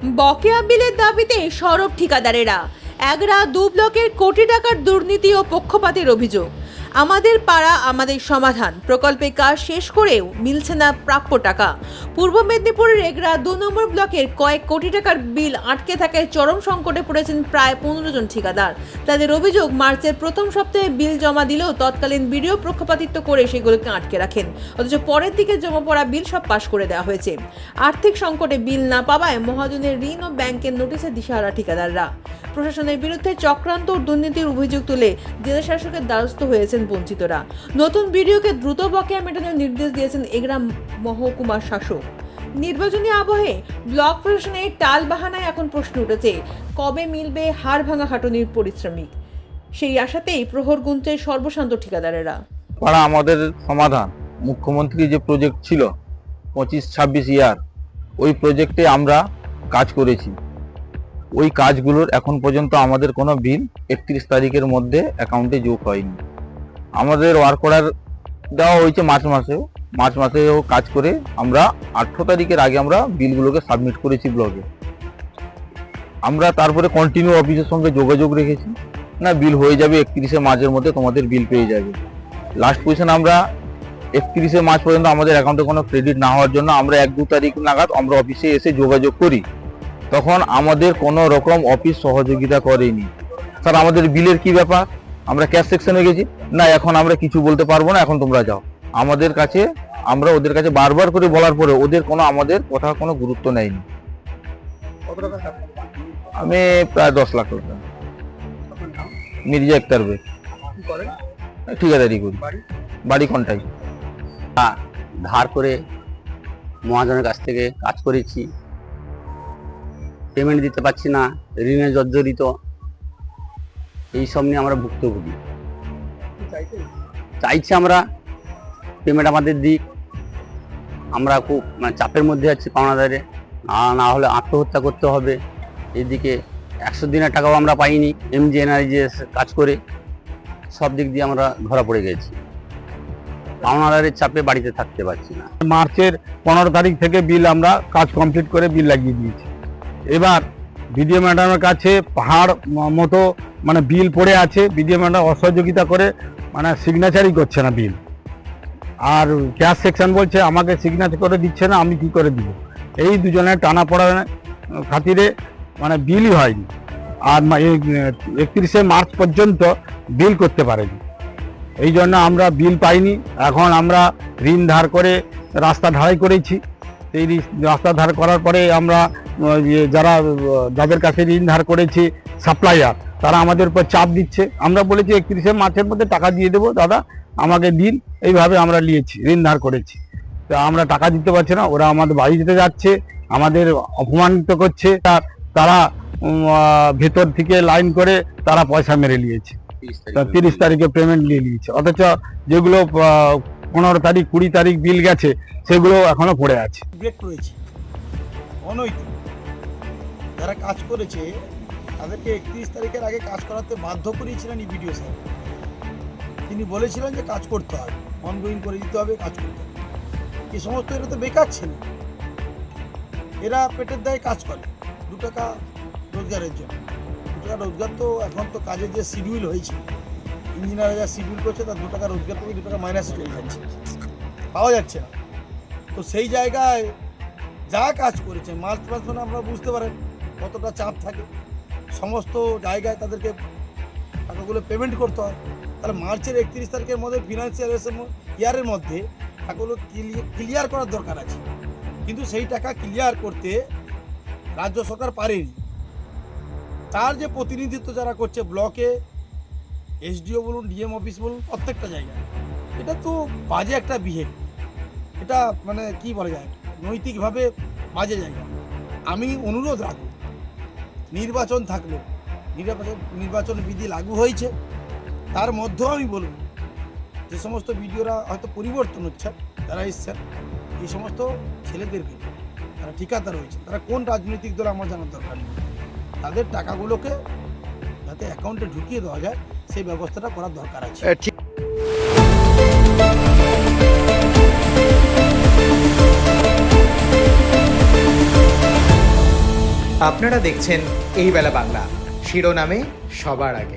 বকেয়া বিলের দাবিতে সরব ঠিকাদারেরা। এগরা 2 ব্লকের কোটি টাকার দুর্নীতি ও পক্ষপাতের অভিযোগ। আমাদের পাড়া আমাদের সমাধান প্রকল্পে কাজ শেষ করেও মিলছে না প্রাপ্য টাকা। পূর্ব মেদিনীপুরের এগরা 2 নম্বর ব্লকের কয়েক কোটি টাকার বিল আটকে থাকায় চরম সংকটে পড়েছেন প্রায় 15 জন ঠিকাদার। তাদের অভিযোগ, মার্চের প্রথম সপ্তাহে বিল জমা দিলেও তৎকালীন বিডিও পক্ষপাতিত্ব করে সেগুলোকে আটকে রাখেন, অথচ পরের দিকে জমা পড়া বিল সব পাশ করে দেওয়া হয়েছে। আর্থিক সংকটে বিল না পাওয়ায় মহাজনের ঋণ ও ব্যাংকের নোটিশে দিশাহারা ঠিকাদাররা। প্রশাসনের বিরুদ্ধে চক্রান্ত ও দুর্নীতির অভিযোগ তুলে জেলা শাসকের দ্বারস্থ হয়েছেন বঞ্চিতরা। নতুন বিডিওকে দ্রুত বকেয়া মেটানোর নির্দেশ দিয়েছেন এগরা মহকুমা শাসক। নির্বাচনী আবহে ব্লক প্রশাসনের টাল বাহানায় এখন প্রশ্ন উঠেছে, কবে মিলবে হাড় ভাঙা খাটুনির পরিশ্রমিক? সেই আশাতেই প্রহর গুনছে সর্বশান্ত ঠিকাদারেরা। পাড়া আমাদের সমাধান মুখ্যমন্ত্রী যে প্রজেক্ট ছিল 25-26 ইয়ার, ওই প্রজেক্টে আমরা কাজ করেছি। ওই কাজগুলোর এখন পর্যন্ত আমাদের কোনো বিল 31 তারিখের মধ্যে অ্যাকাউন্টে যোগ হয়নি। আমাদের ওয়ার্ক অর্ডার দেওয়া হয়েছে মার্চ মাসেও কাজ করে আমরা 18 তারিখের আগে আমরা বিলগুলোকে সাবমিট করেছি ব্লকে। আমরা তারপরে কন্টিনিউ অফিসের সঙ্গে যোগাযোগ রেখেছি, না বিল হয়ে যাবে 31শে মার্চের মধ্যে তোমাদের বিল পেয়ে যাবে। লাস্ট পজিশন আমরা 31শে মার্চ পর্যন্ত আমাদের অ্যাকাউন্টে কোনো ক্রেডিট না হওয়ার জন্য আমরা 1-2 তারিখ নাগাদ আমরা অফিসে এসে যোগাযোগ করি, তখন আমাদের কোনো রকম অফিস সহযোগিতা করেনি। স্যার আমাদের বিলের কি ব্যাপার, আমরা ক্যাশ সেকশনে গেছি, না এখন আমরা কিছু বলতে পারবো না, এখন তোমরা যাও। আমাদের কাছে আমরা ওদের কাছে বারবার করে বলার পরে ওদের কোনো আমাদের কথা কোনো গুরুত্ব নেয়নি। আমি প্রায় 10 লাখ টাকা। মির্জা আক্তার বেগ, ঠিকাদারি করি, বাড়ি কোনটাই। ধার করে মহাজনের কাছ থেকে কাজ করেছি, পেমেন্ট দিতে পারছি না, ঋণে জর্জরিত, এইসব নিয়ে আমরা ভুক্তভোগী। চাইছি আমরা পেমেন্ট আমাদের দিক। আমরা খুব চাপের মধ্যে আছি পাওনাদারে, না হলে আত্মহত্যা করতে হবে। এদিকে 100 দিনের টাকাও আমরা পাইনি, MGNRGS কাজ করে সব দিক দিয়ে আমরা ধরা পড়ে গেছি। পাওনাদারের চাপে বাড়িতে থাকতে পারছি না। মার্চের 15 তারিখ থেকে বিল আমরা কাজ কমপ্লিট করে বিল লাগিয়ে দিয়েছি। এবার বিডিও ম্যাডামের কাছে পাহাড় মতো বিল পড়ে আছে, বিডিও ম্যাডাম অসহযোগিতা করে সিগনেচারই করছে না বিল। আর ক্যাশ সেকশন বলছে আমাকে সিগনেচার করে দিচ্ছে না, আমি কি করে দিব। এই দুজনের টানা পড়া খাতিরে বিলই হয়নি। আর 31শে মার্চ পর্যন্ত বিল করতে পারেনি, এই জন্য আমরা বিল পাইনি। এখন আমরা ঋণ ধার করে রাস্তা ঢালাই করেছি। এই রাস্তা ধার করার পরে আমরা যাদের কাছে ঋণ ধার করেছি সাপ্লাইয়ার, তারা আমাদের উপর চাপ দিচ্ছে। আমরা বলেছি 31শে মার্চের মধ্যে টাকা দিয়ে দেবো, দাদা আমাকে দিন। এইভাবে আমরা নিয়েছি, ঋণ ধার করেছি, তো আমরা টাকা দিতে পারছি না। ওরা আমাদের বাড়ি যেতে যাচ্ছে, আমাদের অপমানিত করছে। তারা ভেতর থেকে লাইন করে তারা পয়সা মেরে নিয়েছে। 30 তারিখে পেমেন্ট নিয়ে নিয়েছে, অথচ যেগুলো 15 তারিখ 20 তারিখ বিল গেছে সেগুলো এখনো পড়ে আছে। ব্রেক রয়েছে অনৈতিক যারা কাজ করেছে তাদেরকে 31 তারিখের আগে কাজ করাতে বাধ্য করিয়েছিলেন বিডিও স্যার। তিনি বলেছিলেন যে কাজ করতে হবে, অনগোয়িং করে দিতে হবে, কাজ করতে হবে। এই সমস্ত এরা তো বেকার ছিল, এরা পেটের দায়ে কাজ করে 2 টাকা রোজগারের জন্য। 2 টাকা রোজগার তো এখন তো কাজের যে শিডিউল হয়েছে, ইঞ্জিনিয়ার যা শিডিউল করছে তার 2 টাকা রোজগার করে 2 টাকা মাইনাসে চলে যাচ্ছে, পাওয়া যাচ্ছে না। তো সেই জায়গায় যা কাজ করেছে মার্চ মাস আপনারা বুঝতে পারেন কতটা চাপ থাকে। সমস্ত জায়গায় তাদেরকে টাকাগুলো পেমেন্ট করতে হয়। তাহলে মার্চের 31 তারিখের মধ্যে ফিনান্সিয়াল ইয়ারের মধ্যে টাকাগুলো ক্লিয়ার করার দরকার আছে, কিন্তু সেই টাকা ক্লিয়ার করতে রাজ্য সরকার পারেনি। তার যে প্রতিনিধিত্ব যারা করছে ব্লকে, SDO বলুন, DM অফিস বলুন, প্রত্যেকটা জায়গায়, এটা তো বাজে একটা বিহেভ। এটা কি বলা যায়, নৈতিকভাবে বাজে জায়গা। আমি অনুরোধ রাখব, নির্বাচন থাকলেও নির্বাচন বিধি লাগু হয়েছে, তার মধ্যেও আমি বলব যে সমস্ত ভিডিওরা হয়তো পরিবর্তন হচ্ছে, যারা এসছেন এই সমস্ত ছেলেদেরকে, যারা ঠিকাদার রয়েছে, তারা কোন রাজনৈতিক দল আমার জানার দরকার নেই। তাদের টাকাগুলোকে যাতে অ্যাকাউন্টে ঢুকিয়ে দেওয়া যায় সেই ব্যবস্থাটা করার দরকার আছে। আপনারা দেখছেন এই বেলা বাংলা, শিরোনামে সবার আগে।